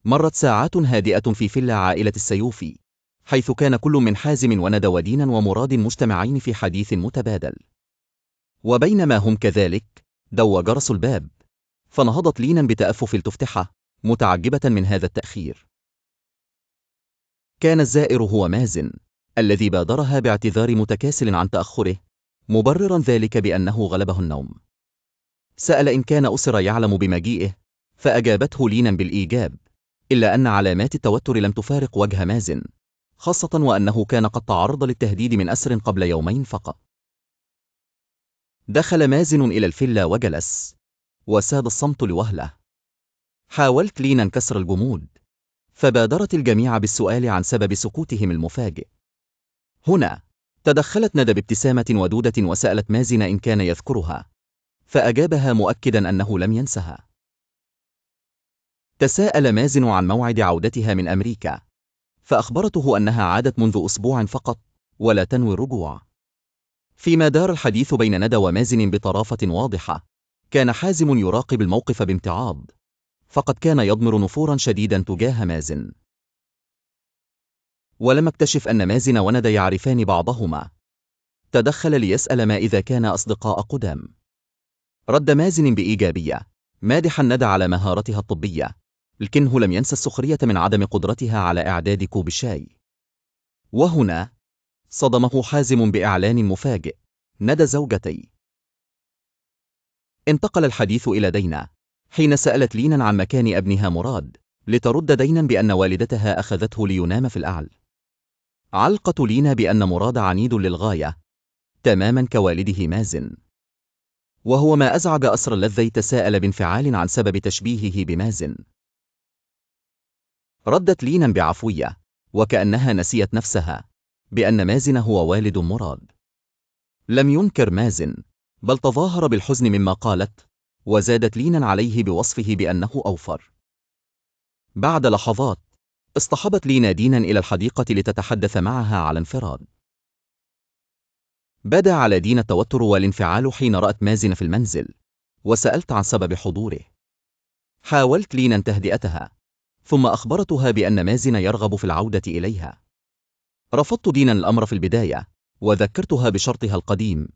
مرت ساعات هادئة في فيلا عائلة السيوفي، حيث كان كل من حازم وندى ودينا ومراد مجتمعين في حديث متبادل. وبينما هم كذلك، دوى جرس الباب، فنهضت لينا بتأفف لتفتحه، متعجبة من هذا التأخير. كان الزائر هو مازن، الذي بادرها باعتذار متكاسل عن تأخره، مبررا ذلك بأنه غلبه النوم. سأل إن كان أسر يعلم بمجيئه، فأجابته لينا بالإيجاب، إلا أن علامات التوتر لم تفارق وجه مازن، خاصة وأنه كان قد تعرض للتهديد من أسر قبل يومين فقط. دخل مازن إلى الفيلا وجلس، وساد الصمت لوهلة. حاولت لينا كسر الجمود، فبادرت الجميع بالسؤال عن سبب سكوتهم المفاجئ. هنا تدخلت ندى بابتسامة ودودة وسألت مازن إن كان يذكرها، فأجابها مؤكدا أنه لم ينسها. تساءل مازن عن موعد عودتها من أمريكا، فأخبرته أنها عادت منذ أسبوع فقط، ولا تنوي الرجوع. فيما دار الحديث بين ندى ومازن بطرافة واضحة، كان حازم يراقب الموقف بامتعاض، فقد كان يضمر نفورا شديدا تجاه مازن. ولم اكتشف أن مازن وندى يعرفان بعضهما، تدخل ليسأل ما إذا كان أصدقاء قدام. رد مازن بإيجابية، مادحا ندى على مهارتها الطبية، لكنه لم ينسى السخرية من عدم قدرتها على إعداد كوب الشاي. وهنا صدمه حازم بإعلان مفاجئ: ندى زوجتي. انتقل الحديث إلى دينا، حين سألت لينا عن مكان ابنها مراد، لترد دينا بأن والدتها أخذته لينام في الأعلى. علقت لينا بأن مراد عنيد للغاية، تماما كوالده مازن، وهو ما أزعج أسر الذي تساءل بانفعال عن سبب تشبيهه بمازن. ردت لينا بعفوية، وكأنها نسيت نفسها، بأن مازن هو والد مراد. لم ينكر مازن، بل تظاهر بالحزن مما قالت، وزادت لينا عليه بوصفه بأنه أوفر. بعد لحظات اصطحبت لينا دينا إلى الحديقة لتتحدث معها على انفراد. بدا على دينا التوتر والانفعال حين رأت مازن في المنزل، وسألت عن سبب حضوره. حاولت لينا تهدئتها، ثم أخبرتها بأن مازن يرغب في العودة إليها. رفضت دينا الأمر في البداية، وذكرتها بشرطها القديم،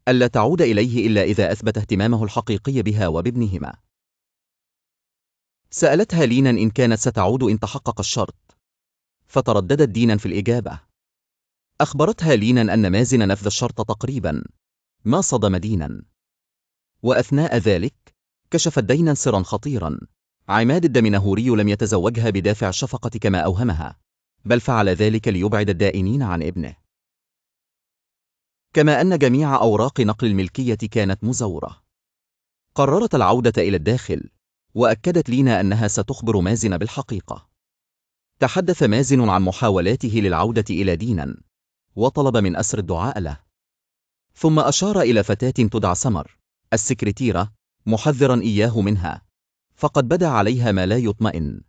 ألا تعود إليه إلا إذا أثبت اهتمامه الحقيقي بها وبابنهما. سألتها لينا إن كانت ستعود إن تحقق الشرط، فترددت دينا في الإجابة. أخبرتها لينا أن مازن نفذ الشرط تقريبا، ما صدم دينا. وأثناء ذلك كشفت دينا سرا خطيرا: عماد الدمنهوري لم يتزوجها بدافع الشفقة كما أوهمها، بل فعل ذلك ليبعد الدائنين عن ابنه، كما أن جميع أوراق نقل الملكية كانت مزورة. قررت العودة إلى الداخل، وأكدت لينا أنها ستخبر مازن بالحقيقة. تحدث مازن عن محاولاته للعودة إلى دينا، وطلب من أسر الدعاء له، ثم أشار إلى فتاة تدعى سمر السكرتيرة، محذرا إياه منها، فقد بدا عليها ما لا يطمئن.